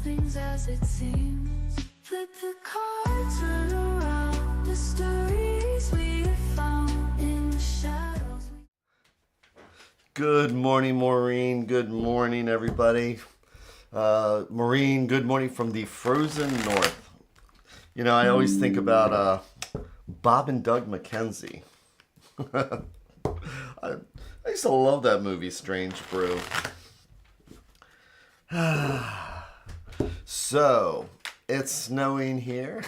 nothing's as it seems. Flip the cards, turn around. The stories we have found in the shadows. Good morning, Maureen. Good morning, everybody. Maureen, good morning from the frozen north. You know, I always think about Bob and Doug McKenzie. I used to love that movie, Strange Brew. So, it's snowing here.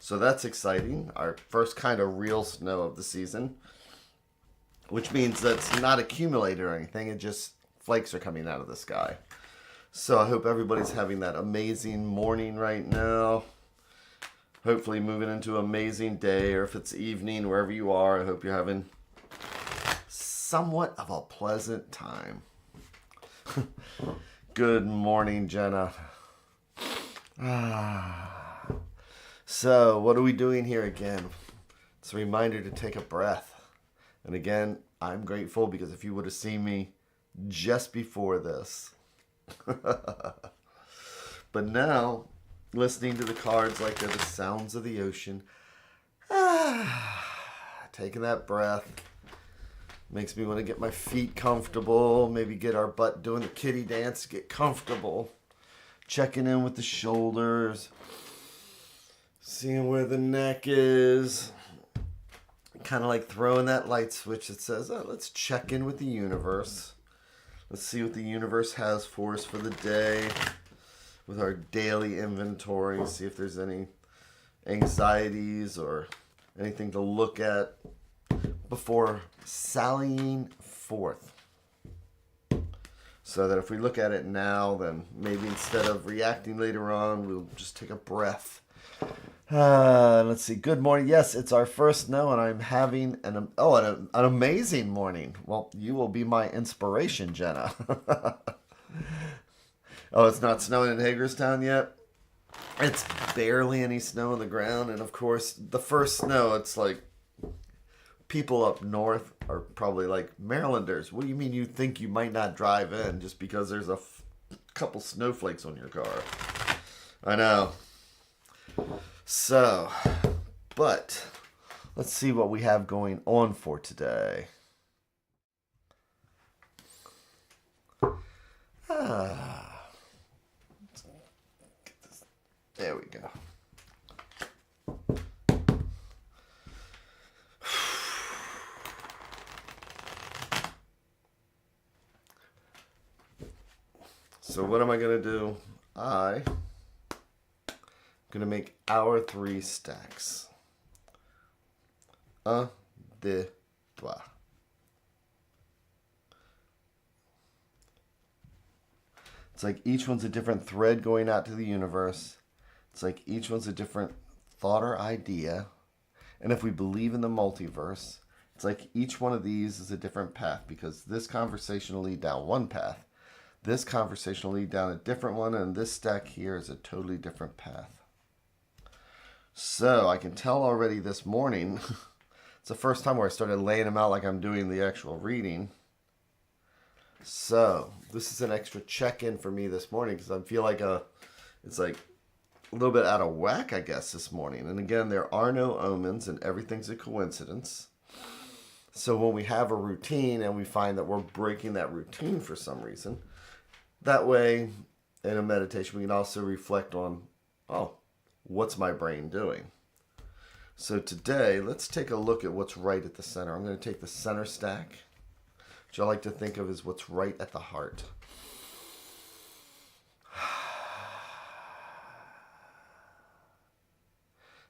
So that's exciting. Our first kind of real snow of the season. Which means that it's not accumulated or anything. It just, flakes are coming out of the sky. So I hope everybody's having that amazing morning right now. Hopefully moving into an amazing day, or if it's evening, wherever you are, I hope you're having somewhat of a pleasant time. Good morning, Jenna. So, what are we doing here again? It's a reminder to take a breath. And again, I'm grateful because if you would have seen me just before this. But now, listening to the cards like they're the sounds of the ocean. Taking that breath. Makes me want to get my feet comfortable. Maybe get our butt doing the kitty dance. Get comfortable. Checking in with the shoulders. Seeing where the neck is. Kind of like throwing that light switch that says, oh, let's check in with the universe. Let's see what the universe has for us for the day. With our daily inventory. See if there's any anxieties or anything to look at before sallying forth. So that if we look at it now, then maybe instead of reacting later on, we'll just take a breath. Let's see. Good morning. Yes, it's our first snow, and I'm having an amazing morning. Well, you will be my inspiration, Jenna. Oh, it's not snowing in Hagerstown yet? It's barely any snow on the ground, and of course, the first snow, it's like people up north are probably like, Marylanders, what do you mean you think you might not drive in just because there's a couple snowflakes on your car? I know. So, but let's see what we have going on for today. There we go. So what am I going to do? I'm going to make our 3 stacks. 1, 2, 3. It's like each one's a different thread going out to the universe. It's like each one's a different thought or idea. And if we believe in the multiverse, it's like each one of these is a different path, because this conversation will lead down one path. This conversation will lead down a different one, and this stack here is a totally different path. So I can tell already this morning, it's the first time where I started laying them out like I'm doing the actual reading. So this is an extra check-in for me this morning, because I feel like it's like a little bit out of whack, I guess, this morning. And again, there are no omens and everything's a coincidence. So when we have a routine and we find that we're breaking that routine for some reason, that way in a meditation we can also reflect on, oh, what's my brain doing? So today, let's take a look at what's right at the center. I'm going to take the center stack, which I like to think of as what's right at the heart.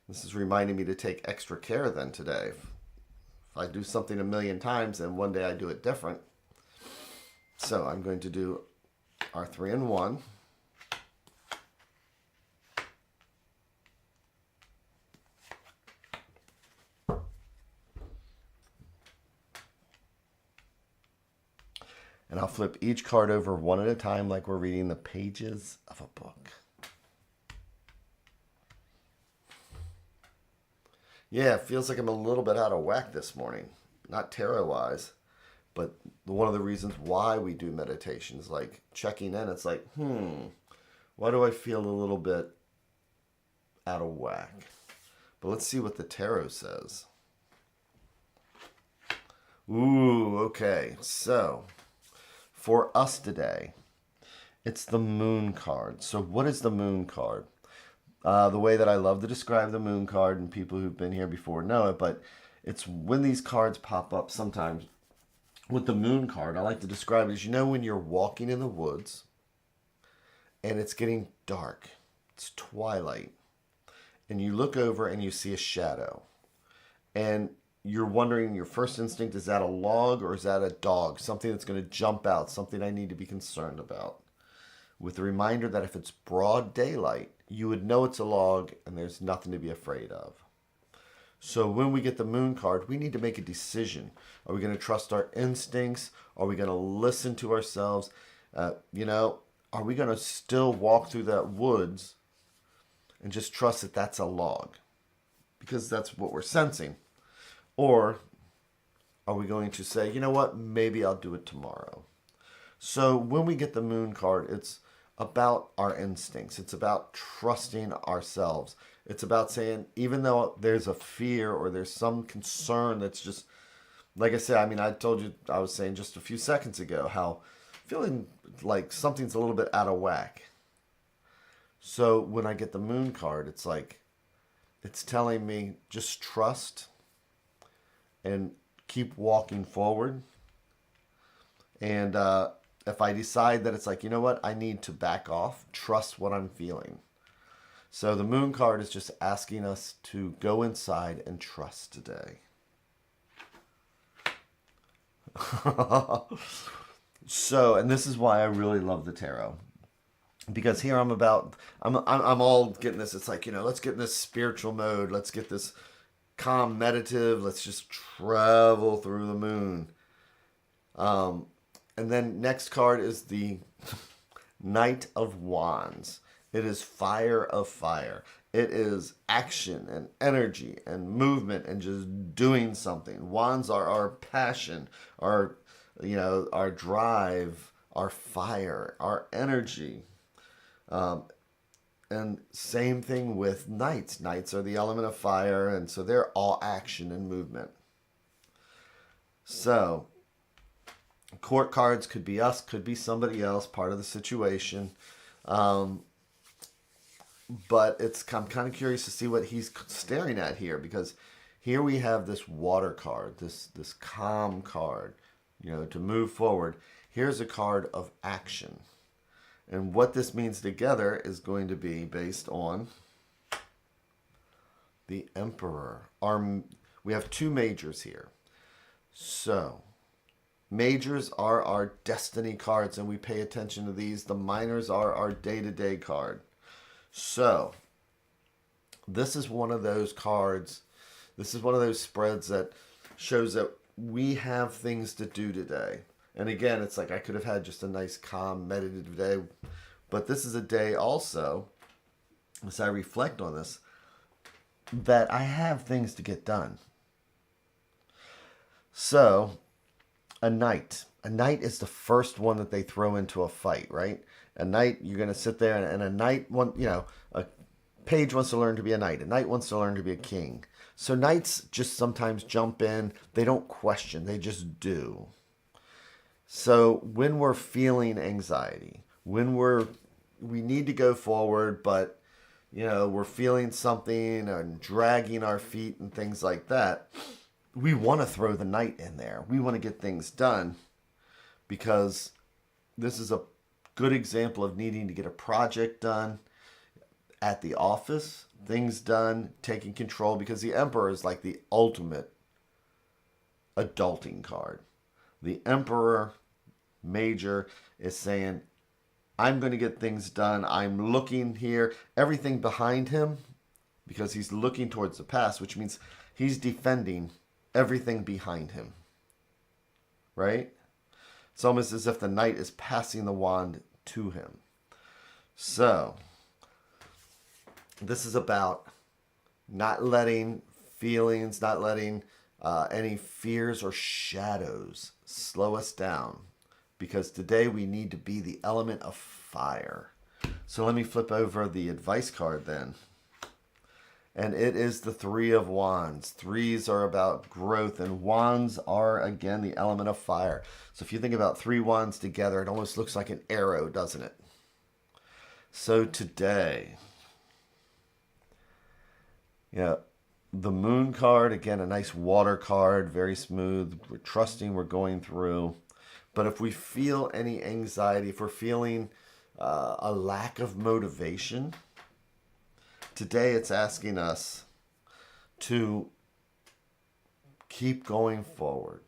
This is reminding me to take extra care then today. If I do something a million times and one day I do it different. So I'm going to do our 3 and 1. And I'll flip each card over one at a time like we're reading the pages of a book. Yeah, it feels like I'm a little bit out of whack this morning. Not tarot-wise, but one of the reasons why we do meditation is like checking in. It's like, Why do I feel a little bit out of whack? But let's see what the tarot says. Ooh, okay. So, for us today, it's the Moon card. So what is the Moon card? The way that I love to describe the Moon card, and people who've been here before know it, but it's when these cards pop up sometimes. With the Moon card, I like to describe it as, when you're walking in the woods and it's getting dark, it's twilight, and you look over and you see a shadow, and you're wondering, your first instinct, is that a log or is that a dog? Something that's going to jump out, something I need to be concerned about. With the reminder that if it's broad daylight, you would know it's a log and there's nothing to be afraid of. So when we get the Moon card, we need to make a decision. Are we going to trust our instincts? Are we going to listen to ourselves? Are we going to still walk through that woods and just trust that that's a log? Because that's what we're sensing. Or are we going to say, you know what, maybe I'll do it tomorrow? So when we get the Moon card, it's about our instincts. It's about trusting ourselves. It's about saying, even though there's a fear or there's some concern that's just, like I said, I told you, I was saying just a few seconds ago, how feeling like something's a little bit out of whack. So when I get the Moon card, it's like, it's telling me just trust and keep walking forward. And if I decide that it's like, you know what, I need to back off, trust what I'm feeling. So the Moon card is just asking us to go inside and trust today. So, and this is why I really love the tarot. Because here I'm all getting this, it's like, let's get in this spiritual mode, let's get this calm, meditative, let's just travel through the moon. And then next card is the Knight of Wands. It is fire of fire. It is action and energy and movement and just doing something. Wands are our passion, our drive, our fire, our energy. And same thing with knights. Knights are the element of fire, and so they're all action and movement. So, court cards could be us, could be somebody else, part of the situation. But I'm kind of curious to see what he's staring at here, because here we have this water card, this calm card, to move forward. Here's a card of action. And what this means together is going to be based on the Emperor. We have two majors here. So, majors are our destiny cards, and we pay attention to these. The minors are our day-to-day card. So, this is one of those cards, this is one of those spreads that shows that we have things to do today. And again, it's like I could have had just a nice, calm, meditative day. But this is a day also, as I reflect on this, that I have things to get done. So, a knight. A knight is the first one that they throw into a fight, right? A knight, you're going to sit there, and a knight, a page wants to learn to be a knight. A knight wants to learn to be a king. So knights just sometimes jump in. They don't question. They just do. So when we're feeling anxiety, when we need to go forward, but, we're feeling something and dragging our feet and things like that, we want to throw the knight in there. We want to get things done, because this is a good example of needing to get a project done at the office, things done, taking control, because the Emperor is like the ultimate adulting card. The Emperor major is saying, I'm going to get things done. I'm looking here, everything behind him, because he's looking towards the past, which means he's defending everything behind him. Right? It's almost as if the knight is passing the wand to him. So, this is about not letting feelings, not letting any fears or shadows slow us down. Because today we need to be the element of fire. So let me flip over the advice card then. And it is the Three of Wands. Threes are about growth, and wands are, again, the element of fire. So if you think about three wands together, it almost looks like an arrow, doesn't it? So today, the Moon card, again, a nice water card, very smooth. We're trusting, we're going through. But if we feel any anxiety, if we're feeling a lack of motivation, today it's asking us to keep going forward.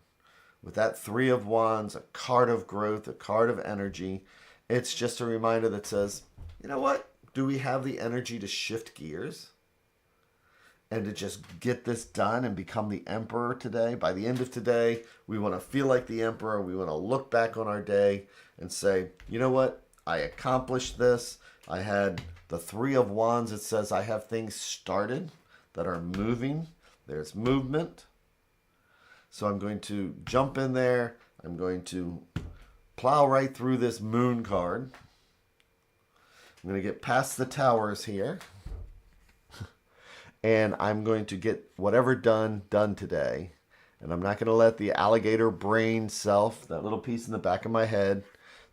With that Three of Wands, a card of growth, a card of energy, it's just a reminder that says, you know what? Do we have the energy to shift gears and to just get this done and become the emperor today? By the end of today, we want to feel like the emperor. We want to look back on our day and say, you know what? I accomplished this. I had the Three of Wands. It says I have things started that are moving. There's movement. So I'm going to jump in there. I'm going to plow right through this Moon card. I'm going to get past the towers here. And I'm going to get whatever done today. And I'm not going to let the alligator brain self, that little piece in the back of my head,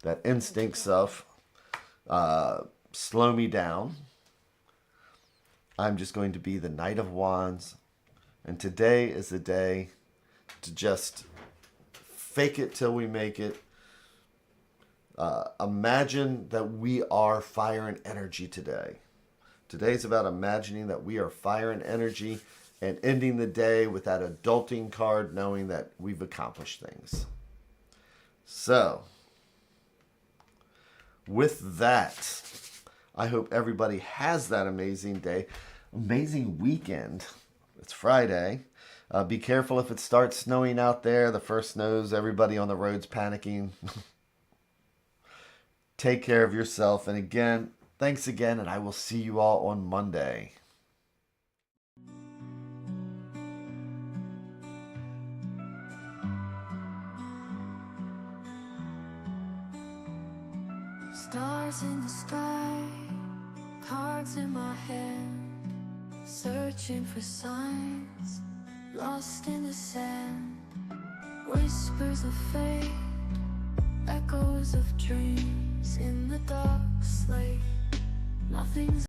that instinct self, slow me down. I'm just going to be the Knight of Wands. And today is the day to just fake it till we make it. Imagine that we are fire and energy today. Today's about imagining that we are fire and energy and ending the day with that adulting card, knowing that we've accomplished things. So, with that, I hope everybody has that amazing day, amazing weekend. It's Friday. Be careful if it starts snowing out there. The first snows, everybody on the road's panicking. Take care of yourself. And again, thanks again, and I will see you all on Monday. Stars in the sky, cards in my hand, searching for signs, lost in the sand. Whispers of fate, echoes of dreams in the dark slate. Nothing's